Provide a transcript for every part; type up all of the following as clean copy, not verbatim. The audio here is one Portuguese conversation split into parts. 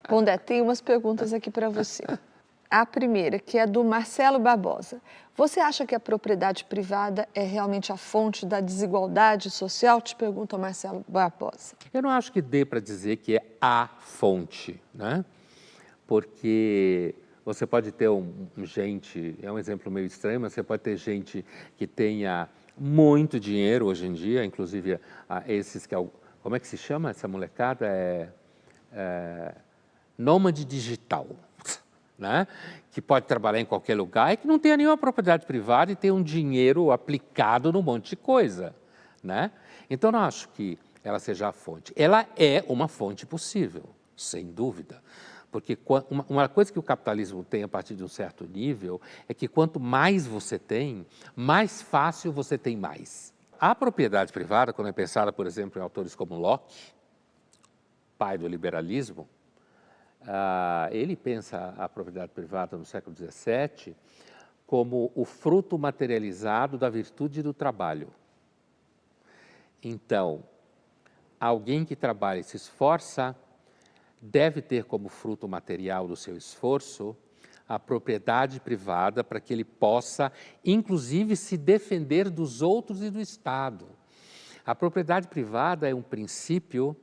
Pondé, tem umas perguntas aqui para você. A primeira, que é do Marcelo Barbosa. Você acha que a propriedade privada é realmente a fonte da desigualdade social? Te pergunta o Marcelo Barbosa. Eu não acho que dê para dizer que é a fonte, né? Porque você pode ter gente, é um exemplo meio estranho, mas você pode ter gente que tenha muito dinheiro hoje em dia, inclusive esses que é como é que se chama essa molecada? Nômade digital, né? Que pode trabalhar em qualquer lugar e que não tenha nenhuma propriedade privada e tem um dinheiro aplicado num monte de coisa, né? Então, não acho que ela seja a fonte. Ela é uma fonte possível, sem dúvida. Porque uma coisa que o capitalismo tem a partir de um certo nível é que quanto mais você tem, mais fácil você tem mais. A propriedade privada, quando é pensada, por exemplo, em autores como Locke, pai do liberalismo, ele pensa a propriedade privada no século XVII como o fruto materializado da virtude do trabalho. Então, alguém que trabalha e se esforça deve ter como fruto material do seu esforço a propriedade privada para que ele possa, inclusive, se defender dos outros e do Estado. A propriedade privada é um princípio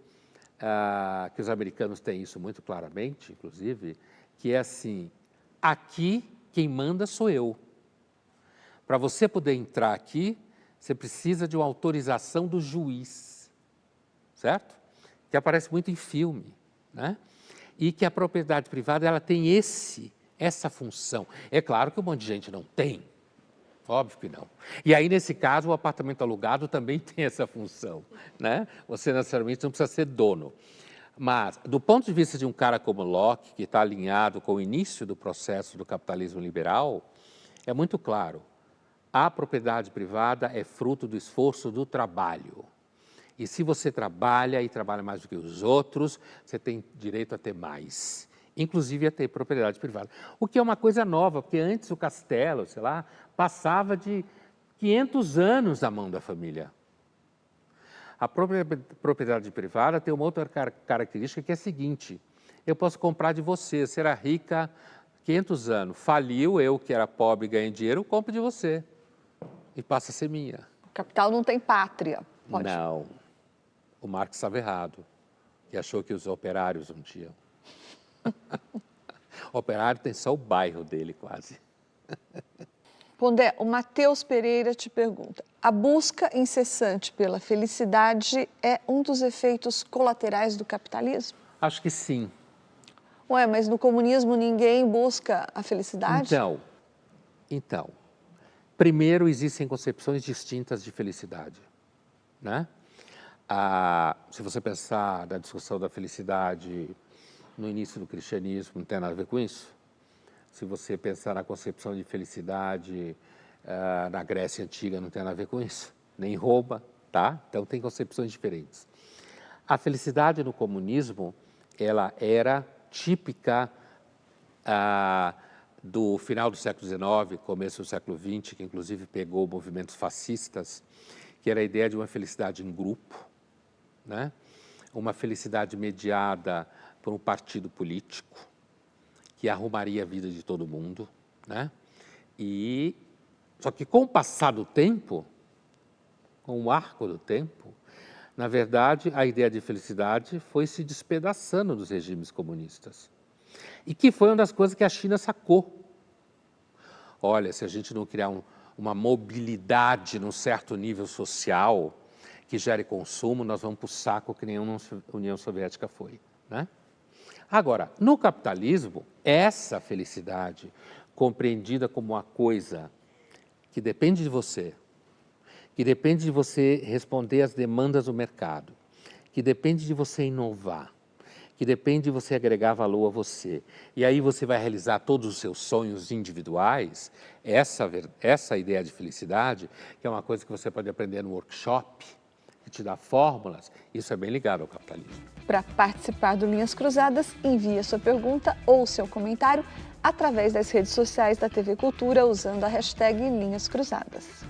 que os americanos têm isso muito claramente, inclusive, que é assim, aqui quem manda sou eu. Para você poder entrar aqui, você precisa de uma autorização do juiz, certo? Que aparece muito em filme, né? E que a propriedade privada ela tem essa função. É claro que um monte de gente não tem, óbvio que não. E aí, nesse caso, o apartamento alugado também tem essa função, né? Você, necessariamente, não precisa ser dono. Mas, do ponto de vista de um cara como Locke, que está alinhado com o início do processo do capitalismo liberal, é muito claro. A propriedade privada é fruto do esforço do trabalho. E se você trabalha e trabalha mais do que os outros, você tem direito a ter mais. Inclusive a ter propriedade privada. O que é uma coisa nova, porque antes o castelo, sei lá, passava de 500 anos na mão da família. A propriedade privada tem uma outra característica que é a seguinte, eu posso comprar de você era rica 500 anos, faliu, eu que era pobre e ganhei dinheiro, compro de você e passa a ser minha. O capital não tem pátria. Pode. Não, o Marx estava errado, que achou que os operários não tinham. O operário tem só o bairro dele, quase. Pondé, o Matheus Pereira te pergunta, a busca incessante pela felicidade é um dos efeitos colaterais do capitalismo? Acho que sim. Ué, mas no comunismo ninguém busca a felicidade? Então, primeiro existem concepções distintas de felicidade, né? Se você pensar na discussão da felicidade no início do cristianismo, não tem nada a ver com isso. Se você pensar na concepção de felicidade na Grécia Antiga, não tem nada a ver com isso. Nem Roma, tá? Então, tem concepções diferentes. A felicidade no comunismo, ela era típica do final do século XIX, começo do século XX, que inclusive pegou movimentos fascistas, que era a ideia de uma felicidade em grupo, né? Uma felicidade mediada por um partido político, que arrumaria a vida de todo mundo, né? Só que com o passar do tempo, com o arco do tempo, na verdade, a ideia de felicidade foi se despedaçando dos regimes comunistas. E que foi uma das coisas que a China sacou. Olha, se a gente não criar uma mobilidade num certo nível social que gere consumo, nós vamos para o saco que nem a União Soviética foi, né? Agora, no capitalismo, essa felicidade, compreendida como uma coisa que depende de você, que depende de você responder às demandas do mercado, que depende de você inovar, que depende de você agregar valor a você, e aí você vai realizar todos os seus sonhos individuais, essa ideia de felicidade, que é uma coisa que você pode aprender no workshop, que te dá fórmulas, isso é bem ligado ao capitalismo. Para participar do Linhas Cruzadas, envie a sua pergunta ou seu comentário através das redes sociais da TV Cultura usando a hashtag Linhas Cruzadas.